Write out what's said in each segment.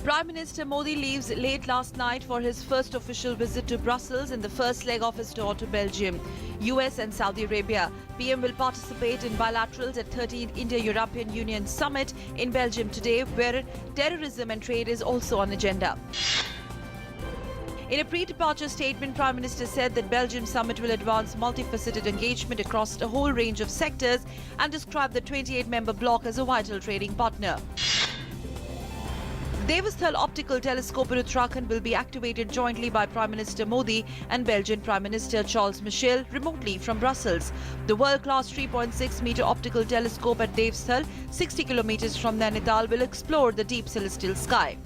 Prime Minister Modi leaves late last night for his first official visit to Brussels in the first leg of his tour to Belgium, US and Saudi Arabia. PM will participate in bilaterals at 13th India-European Union Summit in Belgium today, where terrorism and trade is also on agenda. In a pre-departure statement, Prime Minister said that Belgium summit will advance multifaceted engagement across a whole range of sectors and described the 28-member bloc as a vital trading partner. Devasthal Optical Telescope in Uttarakhand will be activated jointly by Prime Minister Modi and Belgian Prime Minister Charles Michel remotely from Brussels. The world-class 3.6-meter optical telescope at Devasthal, 60 kilometers from Nainital, will explore the deep celestial sky.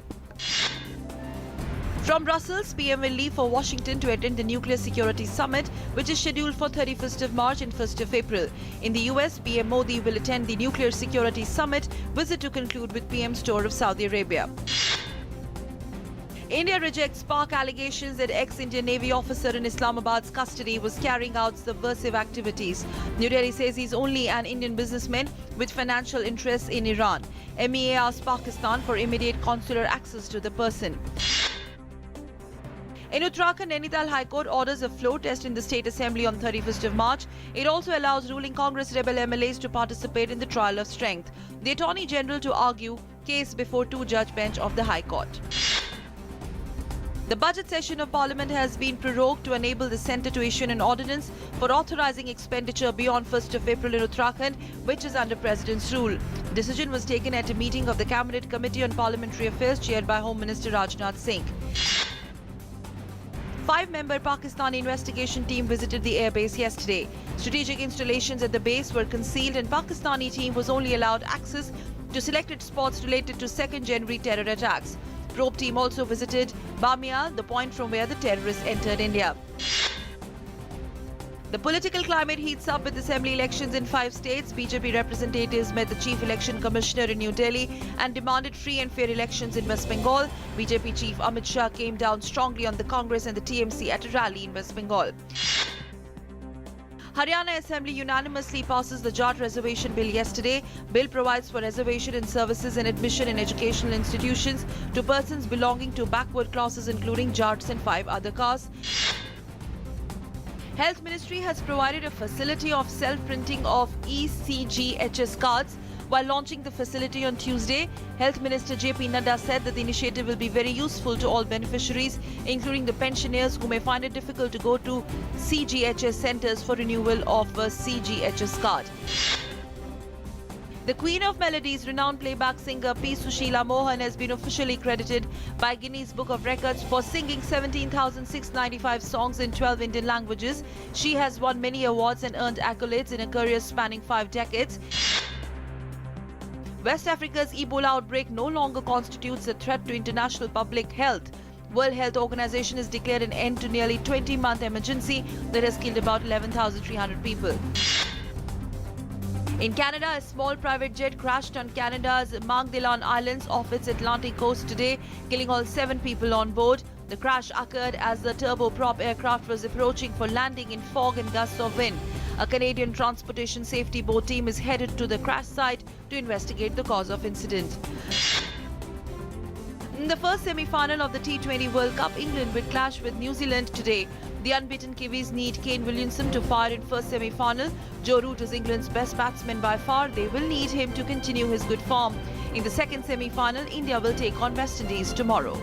From Brussels, PM will leave for Washington to attend the Nuclear Security Summit, which is scheduled for 31st of March and 1st of April. In the US, PM Modi will attend the Nuclear Security Summit, visit to conclude with PM's tour of Saudi Arabia. India rejects Pak allegations that ex-Indian Navy officer in Islamabad's custody was carrying out subversive activities. New Delhi says he's only an Indian businessman with financial interests in Iran. MEA asked Pakistan for immediate consular access to the person. In Uttarakhand, Nainital High Court orders a floor test in the State Assembly on 31st of March. It also allows ruling Congress rebel MLAs to participate in the trial of strength. The Attorney General to argue case before two-judge bench of the High Court. The budget session of Parliament has been prorogued to enable the Centre to issue an ordinance for authorising expenditure beyond 1st of April in Uttarakhand, which is under President's rule. The decision was taken at a meeting of the Cabinet Committee on Parliamentary Affairs chaired by Home Minister Rajnath Singh. 5-member Pakistani investigation team visited the airbase yesterday. Strategic installations at the base were concealed and Pakistani team was only allowed access to selected spots related to 2nd January terror attacks. Probe team also visited Bamiyan, the point from where the terrorists entered India. The political climate heats up with assembly elections in 5 states. BJP representatives met the Chief Election Commissioner in New Delhi and demanded free and fair elections in West Bengal. BJP Chief Amit Shah came down strongly on the Congress and the TMC at a rally in West Bengal. Haryana Assembly unanimously passes the Jat Reservation Bill yesterday. Bill provides for reservation in services and admission in educational institutions to persons belonging to backward classes including Jats and 5 other castes. Health Ministry has provided a facility of self-printing of ECGHS cards. While launching the facility on Tuesday, Health Minister JP Nadda said that the initiative will be very useful to all beneficiaries, including the pensioners who may find it difficult to go to CGHS centres for renewal of a CGHS card. The Queen of Melodies, renowned playback singer P. Sushila Mohan, has been officially credited by Guinness Book of Records for singing 17,695 songs in 12 Indian languages. She has won many awards and earned accolades in a career spanning 5 decades. West Africa's Ebola outbreak no longer constitutes a threat to international public health. World Health Organization has declared an end to nearly 20-month emergency that has killed about 11,300 people. In Canada, a small private jet crashed on Canada's Marc-Delan Islands off its Atlantic coast today, killing all 7 people on board. The crash occurred as the turboprop aircraft was approaching for landing in fog and gusts of wind. A Canadian Transportation Safety Board team is headed to the crash site to investigate the cause of incident. In the first semi-final of the T20 World Cup, England will clash with New Zealand today. The unbeaten Kiwis need Kane Williamson to fire in first semi-final. Joe Root is England's best batsman by far. They will need him to continue his good form. In the second semi-final, India will take on West Indies tomorrow.